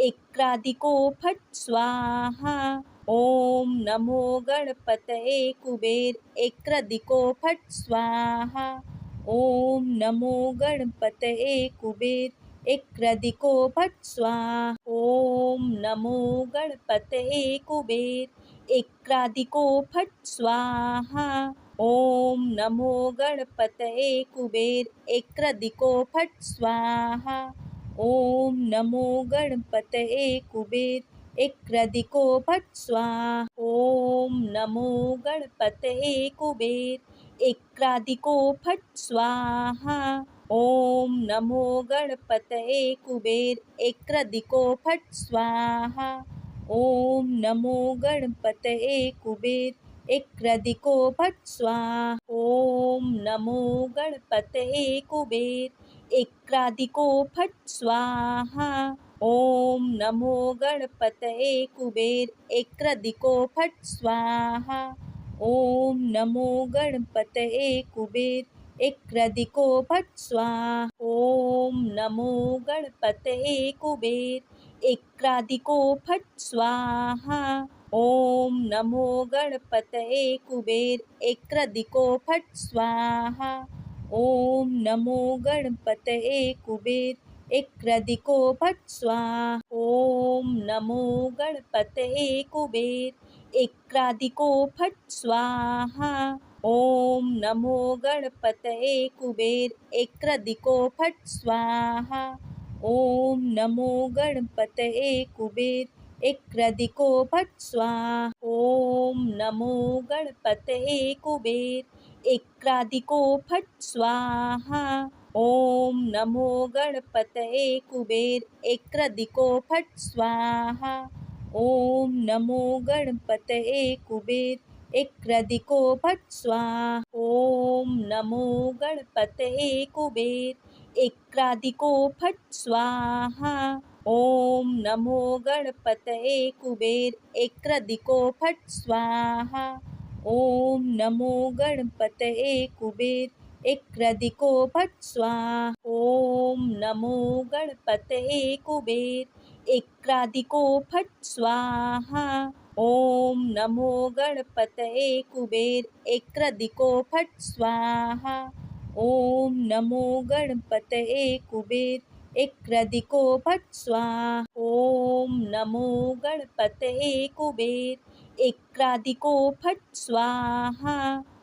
एक्रदिको फट् स्वाहा। ओम नमो गणपतये कुबेर एक्रदिको फट् स्वाहा। ओम नमो गणपतये कुबेर एक्रदिको फट् स्वाहा। ओम नमो गणपतये कुबेर एक्रदिको फट् स्वाहा। ओम नमो गणपतये कुबेर एक्रदिको फट् स्वाहा। ओम नमो गणपतये कुबेर एक्रदिको फट् स्वाहा। ओम नमो गणपतये कुबेर एक्रदिको फट् स्वाहा। ओम नमो गणपतये कुबेर एक्रदिको फट् स्वाहा। ओम नमो गणपतये कुबेर एक्रदिको फट् स्वाहा। ओम नमो गणपतये कुबेर एक्रदिको फट् स्वाहा। ओम नमो गणपतये कुबेर एक्रदिको फट् स्वाहा। ओम नमो गणपतये कुबेर एक्रदिको फट् स्वाहा। ओम नमो गणपतये कुबेर एक्रदिको फट् स्वाहा। ओम नमो गणपतये कुबेर एक्रदिको फट् स्वाहा। ओम नमो गणपतये कुबेर एक्रदिको फट् स्वाहा। ओम नमो गणपतये कुबेर एक्रदिको फट् स्वाहा। ओम नमो गणपतये कुबेर एक्रदिको फट् स्वाहा। ओम नमो गणपतये कुबेर एक्रदिको फट् स्वाहा। ओम नमो गणपतये कुबेर एक्रदिको फट् स्वाहा। ओम नमो गणपतये कुबेर एक्रदिको फट् स्वाहा। ओम नमो गणपतये कुबेर एक्रदिको फट् स्वाहा। ओम नमो गणपतये कुबेर एक्रदिको फट् स्वाहा। ओम नमो गणपतये कुबेर एक्रदिको फट् स्वाहा। ओम नमो गणपतये कुबेर एक्रदिको फट् स्वाहा। ओम नमो गणपतये कुबेर एक्रदिको फट् स्वाहा। ओम नमो गणपतये कुबेर एक्रदिको फट् स्वाहा। ओम नमो गणपतये कुबेर एक्रदिको फट् स्वाहा। ओम नमो गणपतये कुबेर एक्रदिको फट् स्वाहा।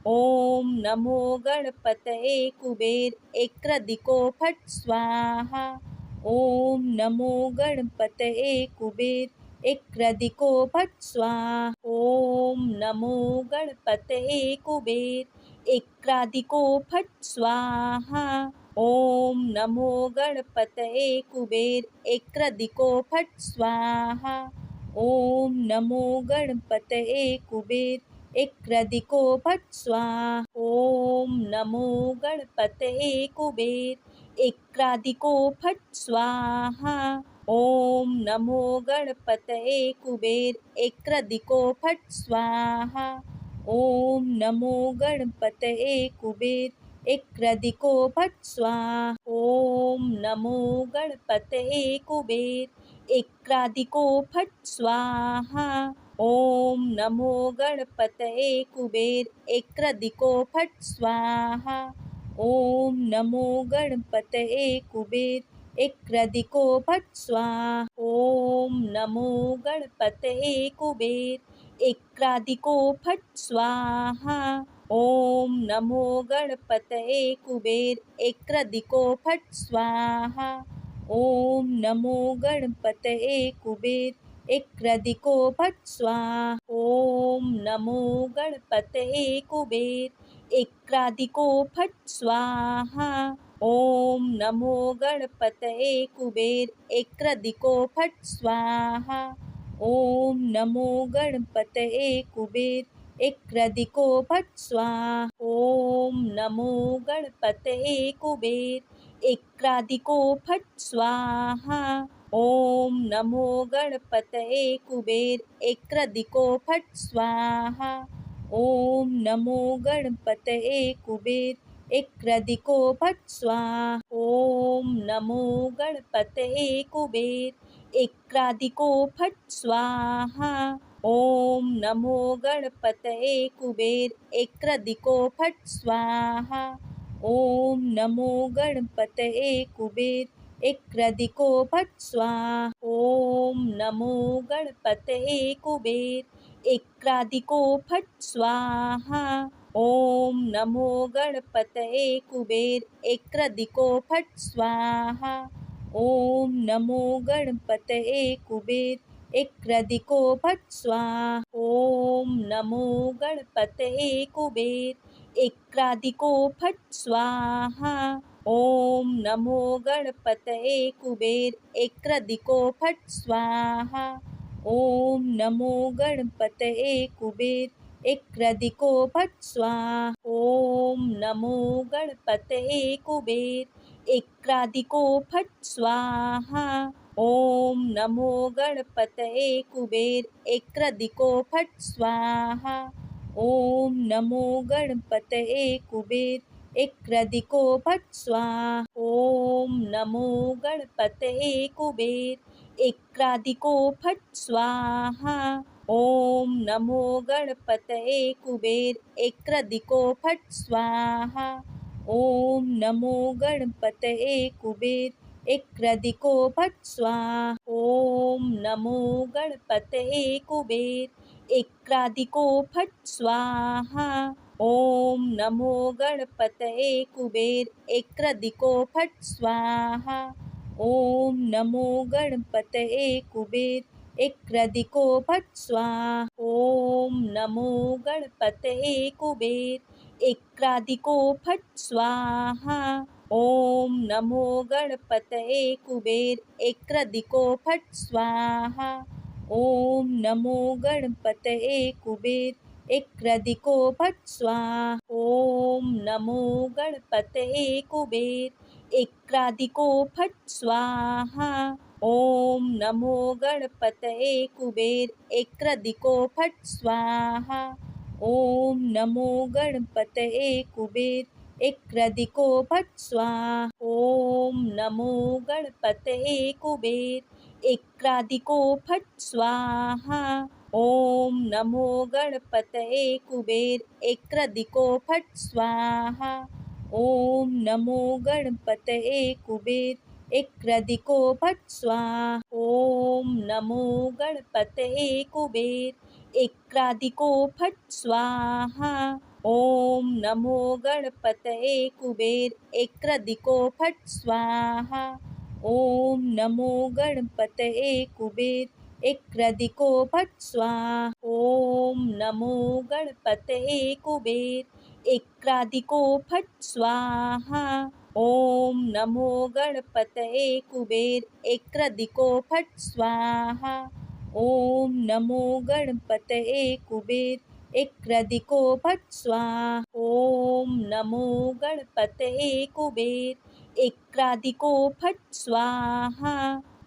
ओम नमो गणपतये कुबेर एक्रदिको फट् स्वाहा। ओम नमो गणपतये कुबेर एक्रदिको फट् स्वाहा। ओम नमो गणपतये कुबेर एक्रदिको फट् स्वाहा। ओम नमो गणपतये कुबेर एक्रदिको फट् स्वाहा। ओम नमो गणपतये कुबेर एक्रदिको फट् स्वाहा। ओम नमो गणपतये कुबेर एक्रदिको फट् स्वाहा। ओम नमो गणपतये कुबेर एक्रदिको फट् स्वाहा। ओम नमो गणपतये कुबेर एक्रदिको फट् स्वाहा। ओम नमो गणपतये कुबेर एक्रदिको फट् स्वाहा। ओम नमो गणपतये कुबेर एक्रदिको फट् स्वाहा। ओम नमो गणपतये कुबेर एक्रदिको फट् स्वाहा। ओम नमो गणपतये कुबेर एक्रदिको फट् स्वाहा। ओम नमो गणपतये कुबेर एक्रदिको फट् स्वाहा। ओम नमो गणपतये कुबेर एक्रदिको फट् स्वाहा। ओम नमो गणपतये कुबेर एक्रदिको फट् स्वाहा। ओम नमो गणपतये कुबेर एक्रदिको फट् स्वाहा। ओम नमो गणपतये कुबेर एक्रदिको फट् स्वाहा। ओम नमो गणपतये कुबेर एक्रदिको फट् स्वाहा। ओम नमो गणपतये कुबेर एक्रदिको फट् स्वाहा। ओम नमो गणपतये कुबेर एक्रदिको फट् स्वाहा। ओम नमो गणपतये कुबेर एक्रदिको फट् स्वाहा। ओम नमो गणपतये कुबेर एक्रदिको फट् स्वाहा। ओम नमो गणपतये कुबेर एक्रदिको फट् स्वाहा। ओम नमो गणपतये कुबेर एक्रदिको फट् स्वाहा। ओम नमो गणपतये कुबेर एक्रदिको फट् स्वाहा। ओम नमो गणपतये कुबेर एक्रदिको फट् स्वाहा। ओम नमो गणपतये कुबेर एक्रदिको फट् स्वाहा। ओम नमो गणपतये कुबेर एक्रदिको फट् स्वाहा। ओम नमो गणपतये कुबेर एक्रदिको फट् स्वाहा। ओम नमो गणपतये कुबेर एक्रदिको फट् स्वाहा। ओम नमो गणपतये कुबेर एक्रदिको फट् स्वाहा। ओम नमो गणपतये कुबेर एक्रदिको फट् स्वाहा। ओम नमो गणपतये कुबेर एक्रदिको फट् स्वाहा। ओम नमो गणपतये कुबेर एक्रदिको फट् स्वाहा। ओम नमो गणपतये कुबेर एक्रदिको फट् स्वाहा। ओम नमो गणपतये कुबेर एक्रदिको फट् स्वाहा। ओम नमो गणपतये कुबेर एक्रदिको फट् स्वाहा। ओम नमो गणपतये कुबेर एक्रदिको फट् स्वाहा। ओम नमो गणपतये कुबेर एक्रदिको फट् स्वाहा। ओम नमो गणपतये कुबेर एक्रदिको फट् स्वाहा। ओम नमो गणपतये कुबेर एक्रदिको फट् स्वाहा। ओम नमो गणपतये कुबेर एक्रदिको फट् स्वाहा। ओम नमो गणपतये कुबेर एक्रदिको फट् स्वाहा। ओम नमो गणपतये कुबेर एक्रदिको फट् स्वाहा। ओम नमो गणपतये कुबेर एक्रदिको फट् स्वाहा। ओम नमो गणपतये कुबेर एक्रदिको फट् स्वाहा। ओम नमो गणपतये कुबेर एक्रदिको फट् स्वाहा। ओम नमो गणपतये कुबेर एक्रदिको फट् स्वाहा। ओम नमो गणपतये कुबेर एक्रदिको फट् स्वाहा। ओम नमो गणपतये कुबेर एक्रदिको फट् स्वाहा। ओम नमो गणपतये कुबेर एक्रदिको फट् स्वाहा। ओम नमो गणपतये कुबेर एक्रदिको फट् स्वाहा। ओम नमो गणपतये कुबेर एक्रदिको फट् स्वाहा। ओम नमो गणपतये कुबेर एक्रदिको फट् स्वाहा।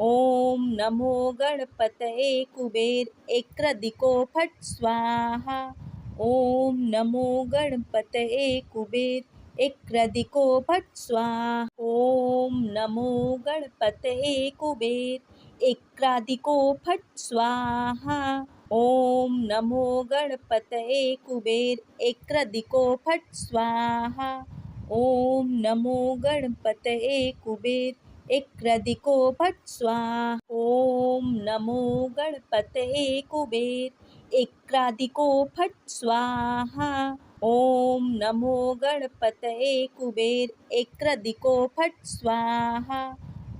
ओम नमो गणपतये कुबेर एक्रदिको फट् स्वाहा। ओम नमो गणपतये कुबेर एक्रदिको फट् स्वाहा। ओम नमो गणपतये कुबेर एक्रदिको फट् स्वाहा। ओम नमो गणपतये कुबेर एक्रदिको फट् स्वाहा। ओम नमो गणपतये कुबेर एक्रदिको फट् स्वाहा। ओम नमो गणपतये कुबेर एक्रदिको फट् स्वाहा। ओम नमो गणपतये कुबेर एक्रदिको फट् स्वाहा।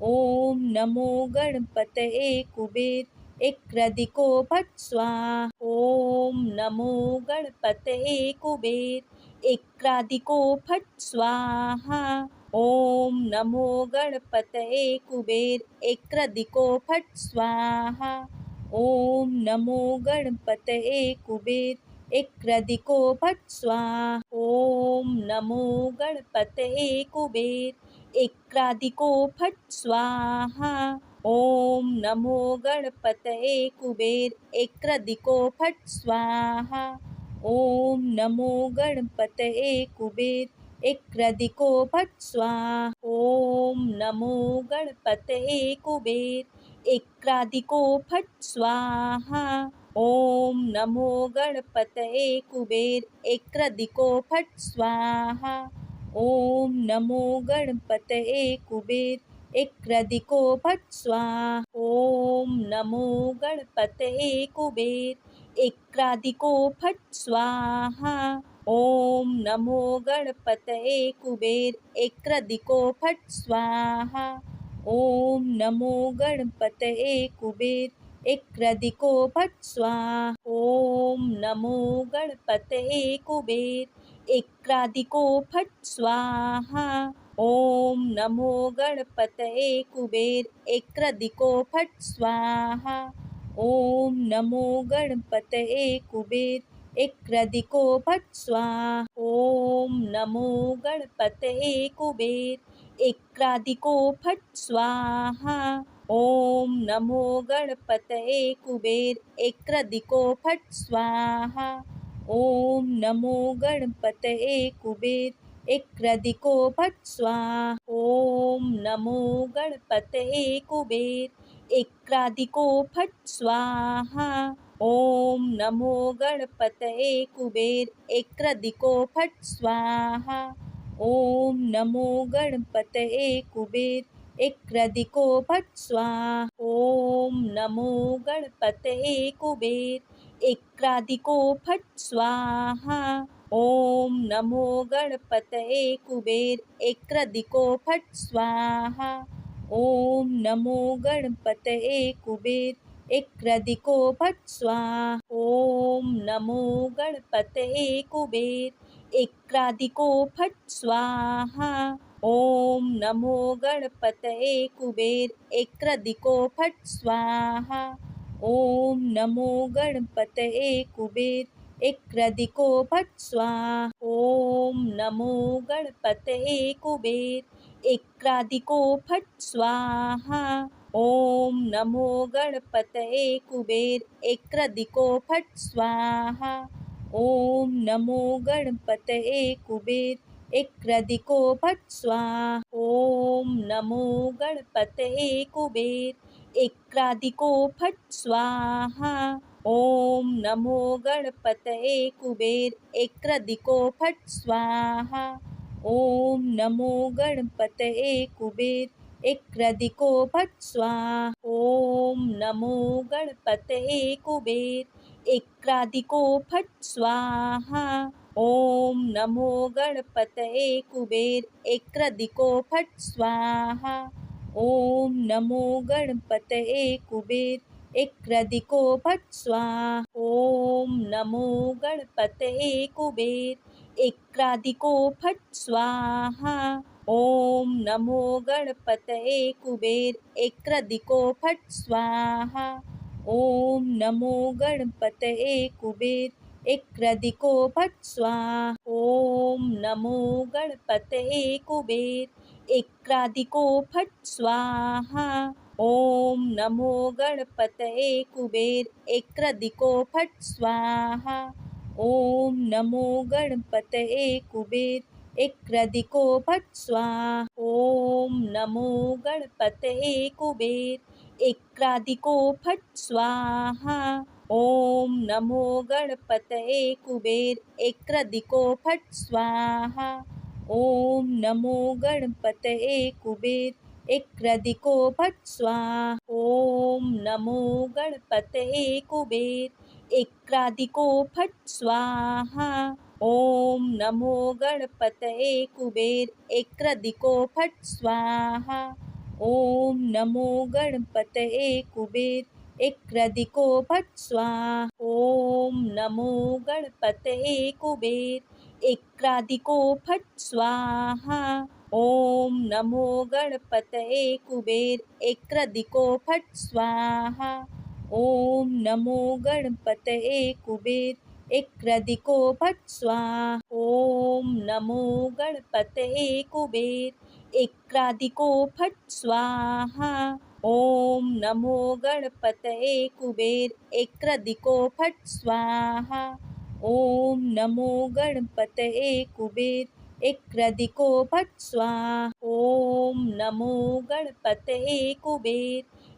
ओम नमो गणपतये कुबेर एक्रदिको फट् स्वाहा। ओम नमो गणपतये कुबेर एक्रदिको फट् स्वाहा। ओम नमो गणपतये कुबेर एक्रदिको फट् स्वाहा। ओम नमो गणपतये कुबेर एक्रदिको फट् स्वाहा। ओम नमो गणपतये कुबेर एक्रदिको फट् स्वाहा। ओम नमो गणपतये कुबेर एक्रदिको फट् स्वाहा। ओम नमो गणपतये कुबेर एक्रदिको फट् स्वाहा। ओम नमो गणपतये कुबेर एक्रदिको फट् स्वाहा। ओम नमो गणपतये कुबेर एक्रदिको फट् स्वाहा। ओम नमो गणपतये कुबेर एक्रदिको फट् स्वाहा। ओम नमो गणपतये कुबेर एक्रदिको फट् स्वाहा। ओम नमो गणपतये कुबेर एक्रदिको फट् स्वाहा। ओम नमो गणपतये कुबेर एक्रदिको फट् स्वाहा। ओम नमो गणपतये कुबेर एक्रदिको फट् स्वाहा। ओम नमो गणपतये कुबेर एक्रदिको फट् स्वाहा। ओम नमो गणपतये कुबेर एक्रदिको फट् स्वाहा। ओम नमो गणपतये कुबेर एक्रदिको फट् स्वाहा। ओम नमो गणपतये कुबेर एक्रदिको फट् स्वाहा। ओम नमो गणपतये कुबेर एक्रदिको फट् स्वाहा। ओम नमो गणपतये कुबेर एक्रदिको फट् स्वाहा। ओम नमो गणपतये कुबेर एक्रदिको फट् स्वाहा। ओम नमो गणपतये कुबेर एक्रदिको फट् स्वाहा। ओम नमो गणपतये कुबेर एक्रदिको फट् स्वाहा। ओम नमो गणपतये कुबेर एक्रदिको फट् स्वाहा। ओम नमो गणपतये कुबेर एक्रदिको फट् स्वाहा। ओम नमो गणपतये कुबेर एक्रदिको फट् स्वाहा। ओम नमो गणपतये कुबेर एक्रदिको फट् स्वाहा। ओम नमो गणपतये कुबेर एक्रदिको फट् स्वाहा। ओम नमो गणपतये कुबेर एक्रदिको फट् स्वाहा। ओम नमो गणपतये कुबेर एक्रदिको फट् स्वाहा। ओम नमो गणपतये कुबेर एक्रदिको फट् स्वाहा। ओम नमो गणपतये कुबेर एक्रदिको फट् स्वाहा। ओम नमो गणपतये कुबेर एक्रदिको फट् स्वाहा। ओम नमो गणपतये कुबेर एक्रदिको फट् स्वाहा। ओम नमो गणपतये कुबेर एक्रदिको फट् स्वाहा। ओम नमो गणपतये कुबेर एक्रदिको फट् स्वाहा। ओम नमो गणपतये कुबेर एक्रदिको फट् स्वाहा। ओम नमो गणपतये कुबेर एक्रदिको फट् स्वाहा। ओम नमो गणपतये कुबेर एक्रदिको फट् स्वाहा। ओम नमो गणपतये कुबेर एक्रदिको फट् स्वाहा। ओम नमो गणपतये कुबेर एक्रदिको फट् स्वाहा। ओम नमो गणपतये कुबेर एक्रदिको फट् स्वाहा। ओम नमो गणपतये कुबेर एक्रदिको फट् स्वाहा। ओम नमो गणपतये कुबेर एक्रदिको फट् स्वाहा। ओम नमो गणपतये कुबेर एक्रदिको फट् स्वाहा। ओम नमो गणपतये कुबेर एक्रदिको फट् स्वाहा। ओम नमो गणपतये कुबेर एक्रदिको फट् स्वाहा। ओम नमो गणपतये कुबेर एक्रदिको फट् स्वाहा। ओम नमो गणपतये कुबेर एक्रदिको फट् स्वाहा। ओम नमो गणपतये कुबेर एक्रदिको फट् स्वाहा। ओम नमो गणपतये कुबेर एक्रदिको फट् स्वाहा। ओम नमो गणपतये कुबेर एक्रदिको फट् स्वाहा। ओम नमो गणपतये कुबेर एक्रदिको फट् स्वाहा। ओम नमो गणपतये कुबेर एक्रदिको फट् स्वाहा। ओम नमो गणपतये कुबेर एक्रदिको फट् स्वाहा। ओम नमो गणपतये कुबेर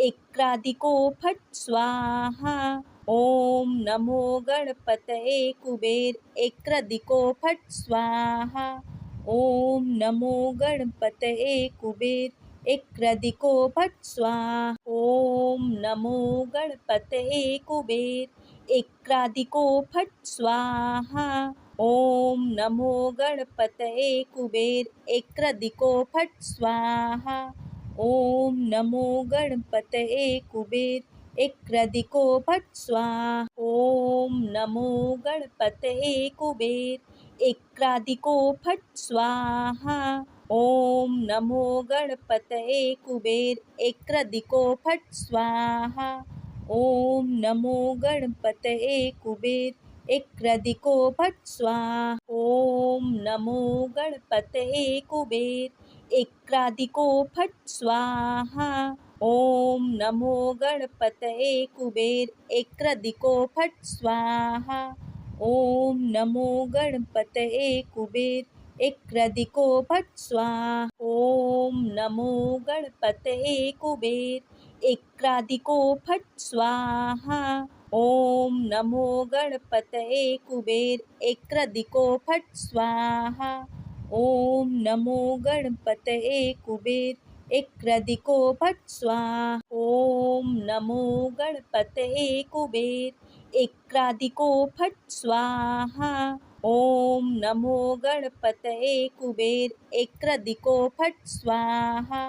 एक्रादिको फट् स्वाहा। ओम नमो गणपतये कुबेर एक्रादिको फट् स्वाहा। ओम नमो गणपतये कुबेर एक्रादिको फट् स्वाहा। ओम नमो गणपतये कुबेर एक्रादिको फट् स्वाहा। ओम नमो गणपतये कुबेर एक्रादिको फट् स्वाहा। ओम नमो गणपतये कुबेर एक्रादिको फट् स्वाहा। ओम नमो गणपतये कुबेर एक्रादिको फट् स्वाहा। ओम नमो गणपतये कुबेर एक्रादिको फट् स्वाहा। ओम नमो गणपतये कुबेर एक्रादिको फट् स्वाहा। ओम नमो गणपतये कुबेर एक्रादिको फट् स्वाहा। ओम नमो गणपतये कुबेर एक्रादिको फट् स्वाहा। ओम नमो गणपतये कुबेर एक्रादिको फट् स्वाहा। ओम नमो गणपतये कुबेर एक्रादिको फट् स्वाहा। ओम नमो गणपतये कुबेर एक्रादिको फट् स्वाहा। ओम नमो गणपतये कुबेर एक्रादिको फट् स्वाहा। ओम नमो गणपतये कुबेर एक्रादिको फट् स्वाहा। ओम नमो गणपतये कुबेर एक्रादिको फट् स्वाहा।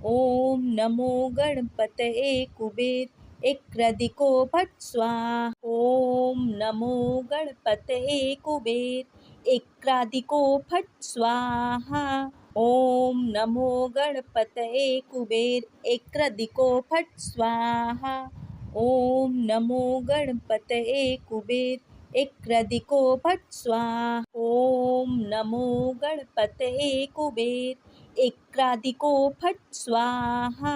ओम नमो गणपतये कुबेर एक्रादिको फट् स्वाहा। ओम नमो गणपतये कुबेर एक्रादिको फट् स्वाहा। ओम नमो गणपतये कुबेर एक्रादिको फट् स्वाहा। ओम नमो गणपतये कुबेर एक्रादिको फट् स्वाहा। ओम नमो गणपतये कुबेर एक्रादिको फट् स्वाहा।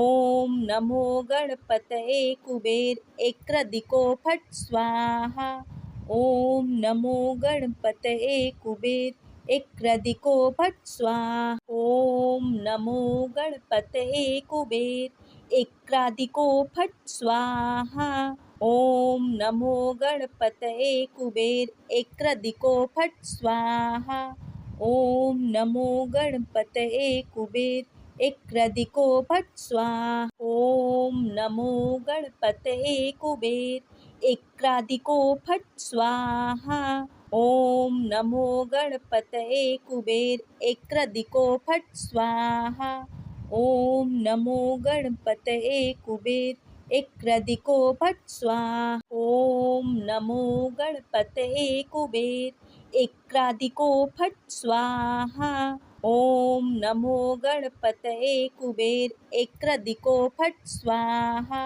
ओम नमो गणपतये कुबेर एक्रादिको फट् स्वाहा। ओम नमो गणपतये कुबेर एक्रादिको फट् स्वाहा। ओम नमो गणपतये कुबेर एक्रादिको फट् स्वाहा। ओम नमो गणपतये कुबेर एक्रादिको फट् स्वाहा। ओम नमो गणपतये कुबेर एक्रादिको फट् स्वाहा। ओम नमो गणपतये कुबेर एक्रादिको फट् स्वाहा। ओम नमो गणपतये कुबेर एक्रादिको फट् स्वाहा। ओम नमो गणपतये कुबेर एक्रादिको फट् स्वाहा। ओम नमो गणपतये कुबेर एक्रादिको फट् स्वाहा। ओम नमो गणपतये कुबेर एक्रादिको फट् स्वाहा।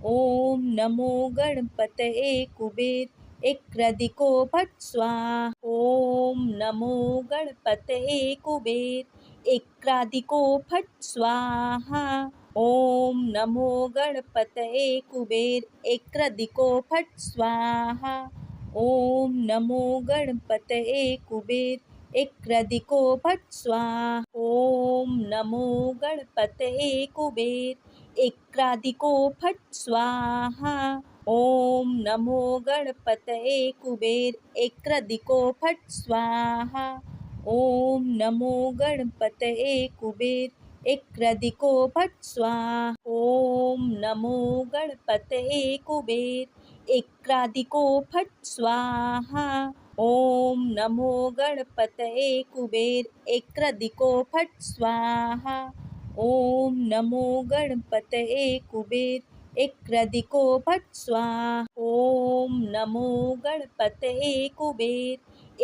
ओम नमो गणपतये कुबेर एक्रादिको फट् स्वाहा। ओम नमो गणपतये कुबेर एक्रादिको फट् स्वाहा। ओम नमो गणपतये कुबेर एक्रादिको फट् स्वाहा। ओम नमो गणपतये कुबेर एक्रादिको फट् स्वाहा। ओम नमो गणपतये कुबेर एक्रादिको फट् स्वाहा। ओम नमो गणपतये कुबेर एक्रादिको फट् स्वाहा। ओम नमो गणपतये कुबेर एक्रादिको फट् स्वाहा। ओम नमो गणपतये कुबेर एक्रादिको फट् स्वाहा। ओम नमो गणपतये कुबेर एक्रादिको फट् स्वाहा। ओम नमो गणपतये कुबेर एक्रादिको फट् स्वाहा। ओम नमो गणपतये कुबेर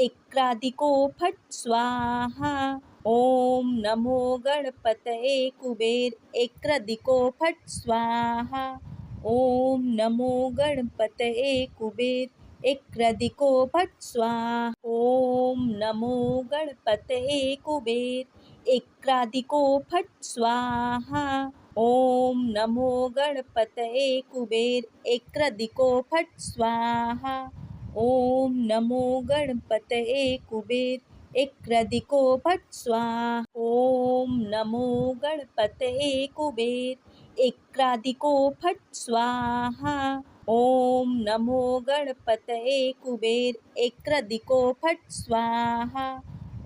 एक्रादिको फट् स्वाहा। ओम नमो गणपतये कुबेर एक्रादिको फट् स्वाहा। ओम नमो गणपतये कुबेर एक्रादिको फट् स्वाहा। ओम नमो गणपतये कुबेर एक्रादिको फट् स्वाहा। ओम नमो गणपतये कुबेर एक्रादिको फट् स्वाहा। ओम नमो गणपतये कुबेर एक्रादिको फट् स्वाहा। ओम नमो गणपतये कुबेर एक्रादिको फट् स्वाहा। ॐ नमो गणपतये कुबेर एक्रादिको फट् स्वाहा।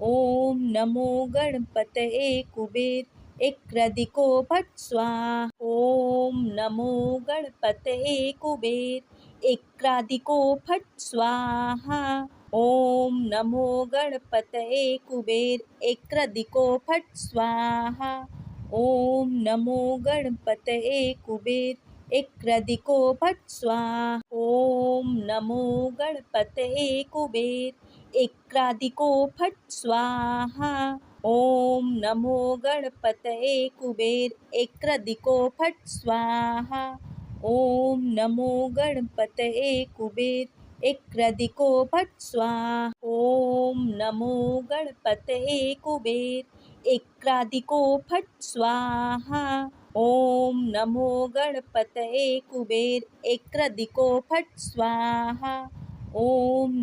ॐ नमो गणपतये कुबेर एक्रादिको फट् स्वाहा। ॐ नमो गणपतये कुबेर एक्रादिको फट् स्वाहा। ॐ नमो गणपतये कुबेर एक्रादिको फट् स्वाहा। ॐ नमो गणपतये कुबेर एक्रादिको फट् स्वाहा। ॐ नमो गणपतये कुबेर एक्रादिको फट् स्वाहा। ॐ नमो गणपतये कुबेर एक्रादिको फट् स्वाहा। ॐ नमो गणपतये कुबेर एक्रादिको फट् स्वाहा। ॐ नमो गणपतये कुबेर एक्रादिको फट् स्वाहा। ॐ नमो गणपतये कुबेर एक्रादिको फट् स्वाहा। ॐ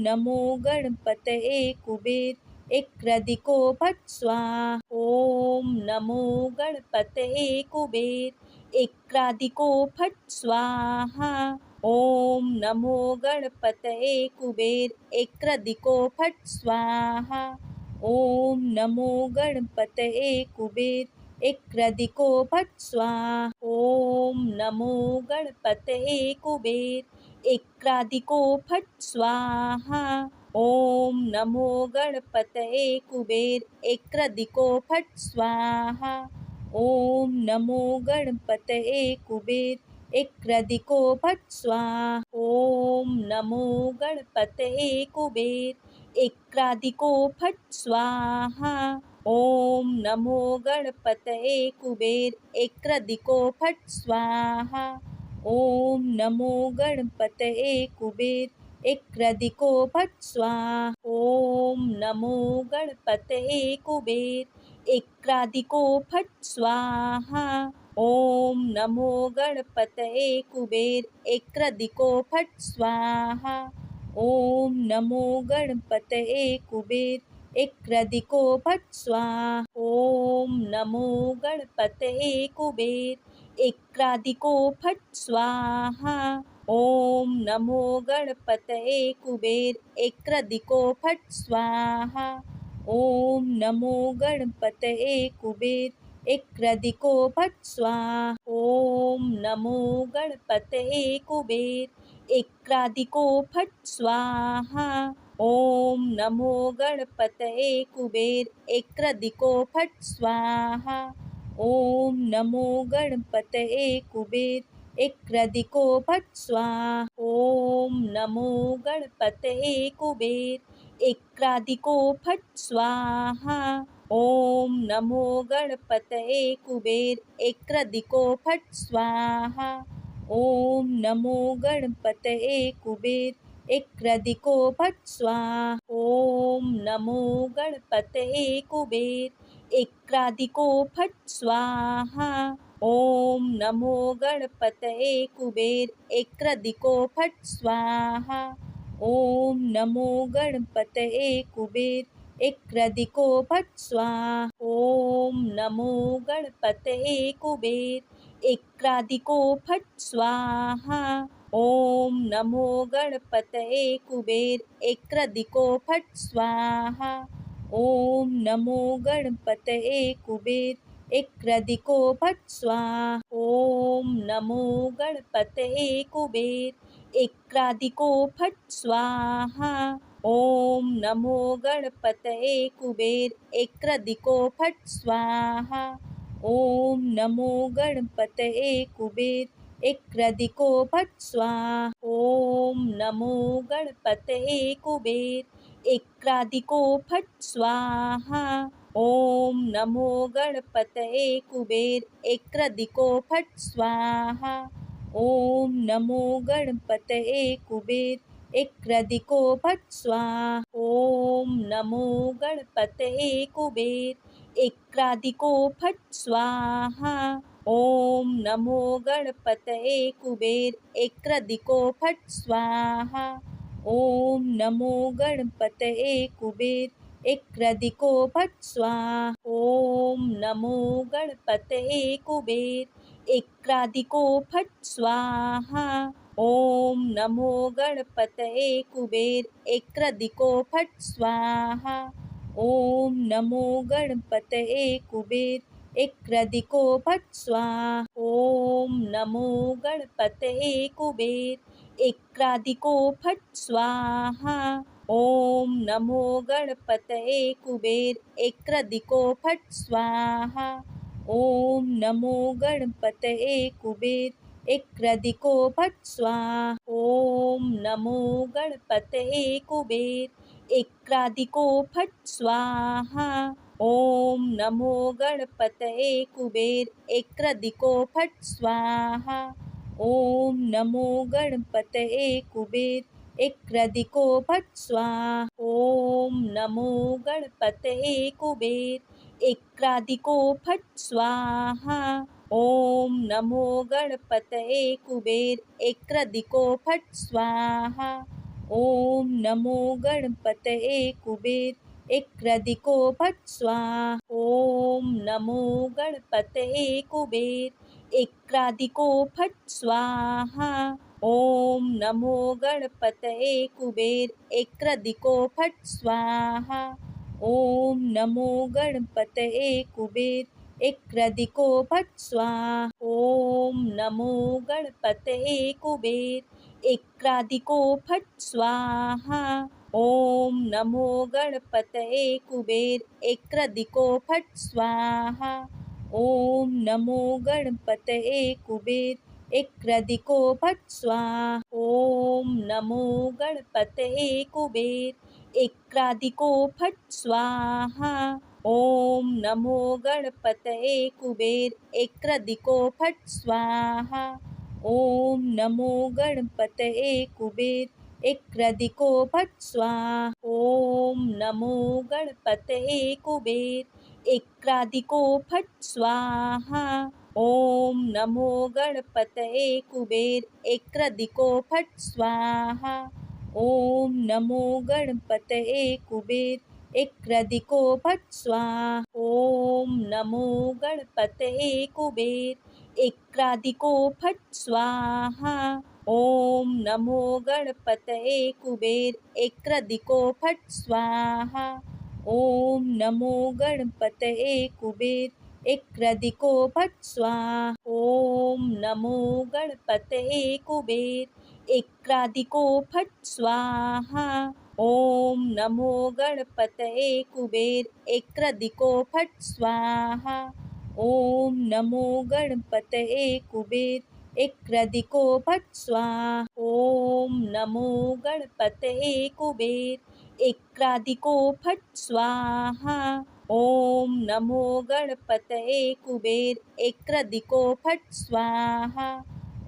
नमो गणपतये कुबेर एक्रादिको फट् स्वाहा। ॐ नमो गणपतये कुबेर एक्रादिको फट् स्वाहा। ॐ नमो गणपतये कुबेर एक्रादिको फट् स्वाहा। ॐ नमो गणपतये कुबेर एक्रादिको फट् स्वाहा। ॐ नमो गणपतये कुबेर एक्रादिको फट् स्वाहा। ॐ नमो गणपतये कुबेर एक्रादिको फट् स्वाहा। ॐ नमो गणपतये कुबेर एक्रादिको फट् स्वाहा। ॐ नमो गणपतये कुबेर एक्रादिको फट् स्वाहा। ॐ नमो गणपतये कुबेर एक्रादिको फट् स्वाहा। ॐ नमो गणपतये कुबेर एक्रादिको फट् स्वाहा। ॐ नमो गणपतये कुबेर एक्रादिको फट् स्वाहा। ॐ नमो गणपतये कुबेर एक्रादिको फट् स्वाहा। ॐ नमो गणपतये कुबेर एक्रादिको फट् स्वाहा। ॐ नमो गणपतये कुबेर एक्रादिको फट् स्वाहा। ॐ नमो गणपतये कुबेर एक्रादिको फट् स्वाहा। ॐ नमो गणपतये कुबेर एक्रादिको फट् स्वाहा। ॐ नमो गणपतये कुबेर एक्रादिको फट् स्वाहा। ॐ नमो गणपतये कुबेर एक्रादिको फट् स्वाहा। ॐ नमो गणपतये कुबेर एक्रादिको फट् स्वाहा। ॐ नमो गणपतये कुबेर एक्रादिको फट् स्वाहा। ॐ नमो गणपतये कुबेर एक्रादिको फट् स्वाहा। ॐ नमो गणपतये कुबेर एक्रादिको फट् स्वाहा। ॐ नमो गणपतये कुबेर एक्रादिको फट् स्वाहा। ॐ नमो गणपतये कुबेर एक्रादिको फट् स्वाहा। ॐ नमो गणपतये कुबेर एक्रादिको फट् स्वाहा। ॐ नमो गणपतये कुबेर एक्रादिको फट् स्वाहा। ॐ नमो गणपतये कुबेर एक्रादिको फट् स्वाहा। ॐ नमो गणपतये कुबेर एक्रादिको फट् स्वाहा। ॐ नमो गणपतये कुबेर एक्रादिको फट् स्वाहा। ॐ नमो गणपतये कुबेर एक्रादिको फट् स्वाहा। ॐ नमो गणपतये कुबेर एक्रादिको फट् स्वाहा। ॐ नमो गणपतये कुबेर एक्रादिको फट् स्वाहा। ॐ नमो गणपतये कुबेर एक्रादिको फट् स्वाहा। ॐ नमो गणपतये कुबेर एक्रादिको फट् स्वाहा। ॐ नमो गणपतये कुबेर एक्रादिको फट् स्वाहा। ॐ नमो गणपतये कुबेर एक्रादिको फट् स्वाहा। ॐ नमो गणपतये कुबेर एक्रादिको फट् स्वाहा। ॐ नमो गणपतये कुबेर एक्रादिको फट् स्वाहा। ॐ नमो गणपतये कुबेर एक्रादिको फट् स्वाहा। ॐ नमो गणपतये कुबेर एक्रादिको फट् स्वाहा। ॐ नमो गणपतये कुबेर एक्रादिको फट् स्वाहा। ॐ नमो गणपतये कुबेर एक्रादिको फट् स्वाहा। ॐ नमो गणपतये कुबेर एक्रादिको फट् स्वाहा। ॐ नमो गणपतये कुबेर एक्रादिको फट् स्वाहा। ॐ नमो गणपतये कुबेर एक्रादिको फट् स्वाहा। ॐ नमो गणपतये कुबेर एक्रादिको फट् स्वाहा। ॐ नमो गणपतये कुबेर एक्रादिको फट् स्वाहा। ॐ नमो गणपतये कुबेर एक्रादिको फट् स्वाहा। ॐ नमो गणपतये कुबेर एक्रादिको फट् स्वाहा। ॐ नमो गणपतये कुबेर एक्रादिको फट् स्वाहा। ॐ नमो गणपतये कुबेर एक्रादिको फट् स्वाहा। ॐ नमो गणपतये कुबेर एक्रादिको फट् स्वाहा। ॐ नमो गणपतये कुबेर एक्रादिको फट् स्वाहा। ॐ नमो गणपतये कुबेर एक्रादिको फट् स्वाहा। ॐ नमो गणपतये कुबेर एक्रादिको फट् स्वाहा। ॐ नमो गणपतये कुबेर एक्रादिको फट् स्वाहा। ॐ नमो गणपतये कुबेर एक्रादिको फट् स्वाहा। ॐ नमो गणपतये कुबेर एक्रादिको फट् स्वाहा। ॐ नमो गणपतये कुबेर एक्रादिको फट् स्वाहा। ॐ नमो गणपतये कुबेर एक्रादिको फट् स्वाहा। ॐ नमो गणपतये कुबेर एक्रादिको फट् स्वाहा। ॐ नमो गणपतये कुबेर एक्रादिको फट् स्वाहा। ॐ नमो गणपतये कुबेर एक्रादिको फट् स्वाहा। ॐ नमो गणपतये कुबेर एक्रादिको फट् स्वाहा। ॐ नमो गणपतये कुबेर एक्रादिको फट् स्वाहा। ॐ नमो गणपतये कुबेर एक्रादिको फट् स्वाहा। ॐ नमो गणपतये कुबेर एक्रादिको फट् स्वाहा। ॐ नमो गणपतये कुबेर एक्रादिको फट् स्वाहा।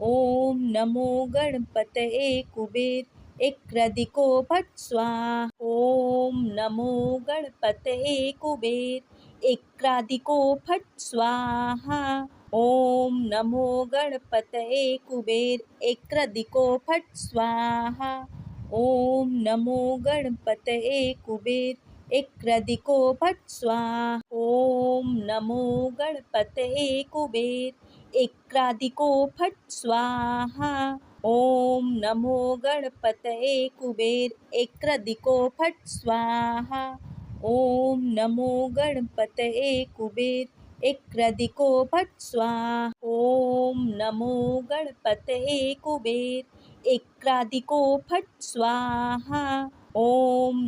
ॐ नमो गणपतये कुबेर एक्रादिको फट् स्वाहा। ॐ नमो गणपतये कुबेर एक्रादिको फट् स्वाहा। ॐ नमो गणपतये कुबेर एक्रादिको फट् स्वाहा। ॐ नमो गणपतये कुबेर एक्रादिको फट् स्वाहा। ॐ नमो गणपतये कुबेर एक्रादिको फट् स्वाहा। ॐ नमो गणपतये कुबेर एक्रादिको फट् स्वाहा। ॐ नमो गणपतये कुबेर एक्रादिको फट् स्वाहा। ॐ नमो गणपतये कुबेर एक्रादिको फट् स्वाहा। ॐ नमो गणपतये कुबेर एक्रादिको फट् स्वाहा। ॐ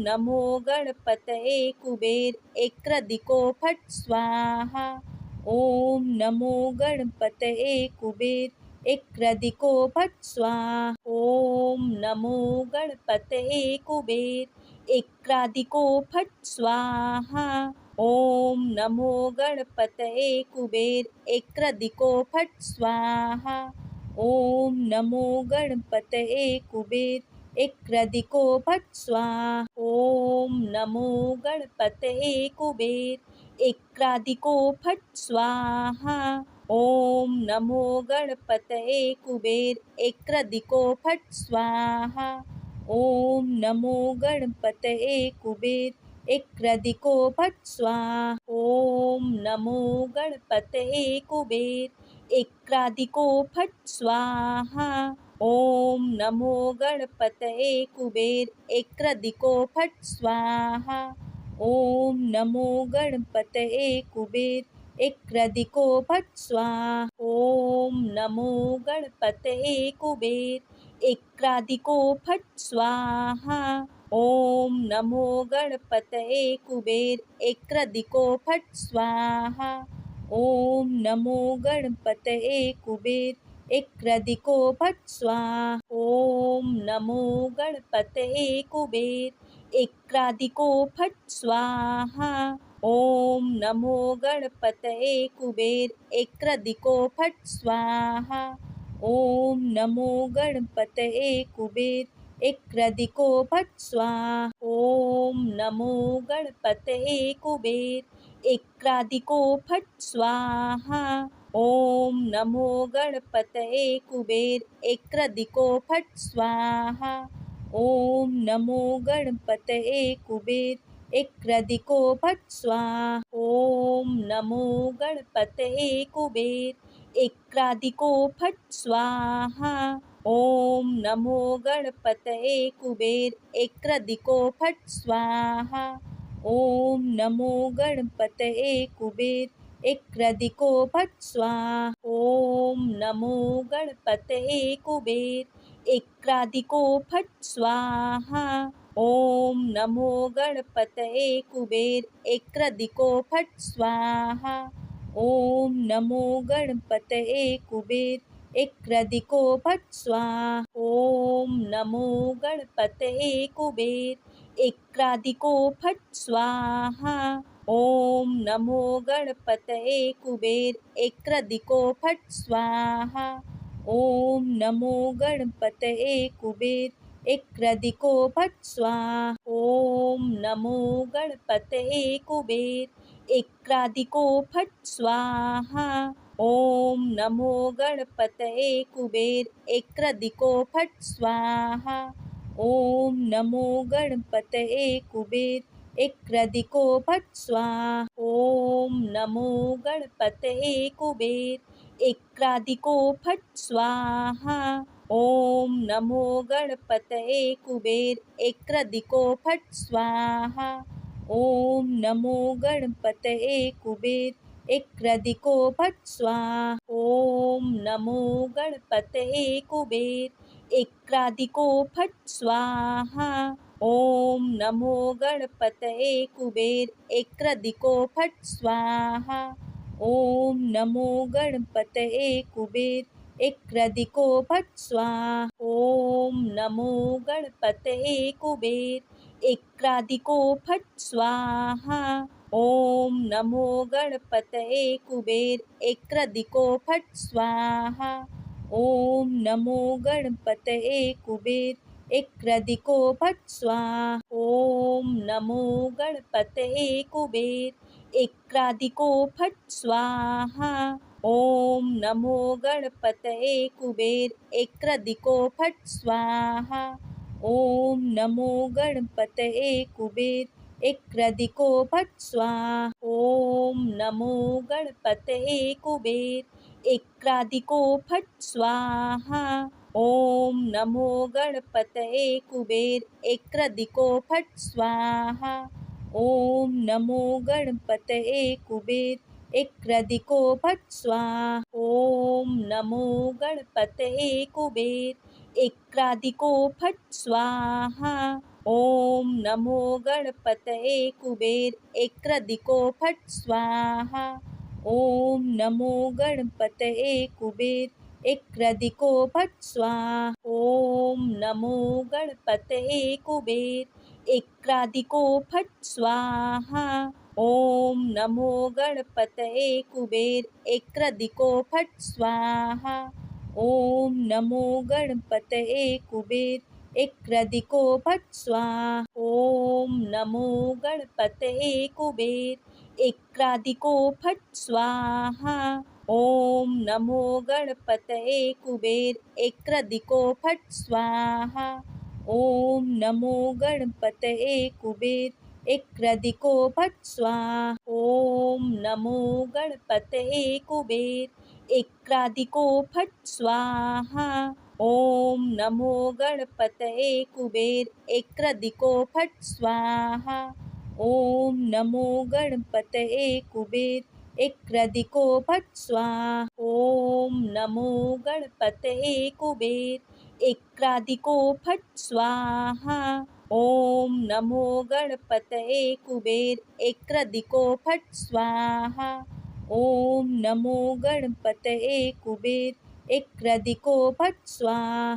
नमो गणपतये कुबेर एक्रादिको फट् स्वाहा। ॐ नमो गणपतये कुबेर एक्रादिको फट् स्वाहा। ॐ नमो गणपतये कुबेर एक्रादिको फट् स्वाहा। ॐ नमो गणपतये कुबेर एक्रादिको फट् स्वाहा। ॐ नमो गणपतये कुबेर एक्रादिको फट् स्वाहा। ॐ नमो गणपतये कुबेर एक्रादिको फट् स्वाहा। ॐ नमो गणपतये कुबेर एक्रादिको फट् स्वाहा। ॐ नमो गणपतये कुबेर एक्रादिको फट् स्वाहा। ॐ नमो गणपतये कुबेर एक्रादिको फट् स्वाहा। ॐ नमो गणपतये कुबेर एक्रादिको फट् स्वाहा। ॐ नमो गणपतये कुबेर एक्रादिको फट् स्वाहा। ॐ नमो गणपतये कुबेर एक्रादिको फट् स्वाहा। ॐ नमो गणपतये कुबेर एक्रादिको फट् स्वाहा। ॐ नमो गणपतये कुबेर एक्रादिको फट् स्वाहा। ॐ नमो गणपतये कुबेर एक्रादिको फट् स्वाहा। ॐ नमो गणपतये कुबेर एक्रादिको फट् स्वाहा। ॐ नमो गणपतये कुबेर एक्रादिको फट् स्वाहा। ॐ नमो गणपतये कुबेर एक्रादिको फट् स्वाहा। ॐ नमो गणपतये कुबेर एक्रादिको फट् स्वाहा। ॐ नमो गणपतये कुबेर एक्रादिको फट् स्वाहा। ॐ नमो गणपतये कुबेर एक्रादिको फट् स्वाहा। ॐ नमो गणपतये कुबेर एक्रादिको फट् स्वाहा। ॐ नमो गणपतये कुबेर एक्रादिको फट् स्वाहा। ॐ नमो गणपतये कुबेर एक्रादिको फट् स्वाहा। ॐ नमो गणपतये कुबेर एक्रादिको फट् स्वाहा। ॐ नमो गणपतये कुबेर एक्रादिको फट् स्वाहा। ॐ नमो गणपतये कुबेर एक्रादिको फट् स्वाहा। ॐ नमो गणपतये कुबेर एक्रादिको फट् स्वाहा। ॐ नमो गणपतये कुबेर एक्रादिको फट् स्वाहा। ॐ नमो गणपतये कुबेर एक्रादिको फट् स्वाहा। ॐ नमो गणपतये कुबेर एक्रादिको फट् स्वाहा। ॐ नमो गणपतये कुबेर एक्रादिको फट् स्वाहा। ॐ नमो गणपतये कुबेर एक्रादिको फट् स्वाहा। ॐ नमो गणपतये कुबेर एक्रादिको फट् स्वाहा। ॐ नमो गणपतये कुबेर एक्रादिको फट् स्वाहा। ॐ नमो गणपतये कुबेर एक्रादिको फट् स्वाहा। ॐ नमो गणपतये कुबेर एक्रादिको फट् स्वाहा। ॐ नमो गणपतये कुबेर एक्रादिको फट् स्वाहा। ॐ नमो गणपतये कुबेर एक्रादिको फट् स्वाहा। ॐ नमो गणपतये कुबेर एक्रादिको फट् स्वाहा। ॐ नमो गणपतये कुबेर एक्रादिको फट् स्वाहा। ॐ नमो गणपतये कुबेर एक्रादिको फट् स्वाहा। ॐ नमो गणपतये कुबेर एक्रादिको फट् स्वाहा। ॐ नमो गणपतये कुबेर एक्रादिको फट् स्वाहा। ॐ नमो गणपतये कुबेर एक्रादिको फट् स्वाहा। ॐ नमो गणपतये कुबेर एक्रादिको फट् स्वाहा। ॐ नमो गणपतये कुबेर एक्रादिको फट् स्वाहा। ॐ नमो गणपतये कुबेर एक्रादिको फट् स्वाहा। ॐ नमो गणपतये कुबेर एक्रादिको फट् स्वाहा। ॐ नमो गणपतये कुबेर एक्रादिको फट् स्वाहा। ॐ नमो गणपतये कुबेर एक्रादिको फट् स्वाहा। ॐ नमो गणपतये कुबेर एक्रादिको फट् स्वाहा। ॐ नमो गणपतये कुबेर एक्रादिको फट् स्वाहा। ॐ नमो गणपतये कुबेर एक्रादिको फट् स्वाहा। ॐ नमो गणपतये कुबेर एक्रादिको फट् स्वाहा। ॐ नमो गणपतये कुबेर एक्रादिको फट् स्वाहा। ॐ नमो गणपतये कुबेर एक्रदिको फट् स्वाहा। ओम नमो गणपतये कुबेर एक्रदिको फट् स्वाहा। ओम नमो गणपतये कुबेर एक्रदिको फट् स्वाहा। ओम नमो गणपतये कुबेर एक्रदिको फट् स्वाहा। ओम नमो गणपतये कुबेर एक्रदिको फट् स्वाहा। ओम नमो गणपतये कुबेर एक्रदिको फट् स्वाहा।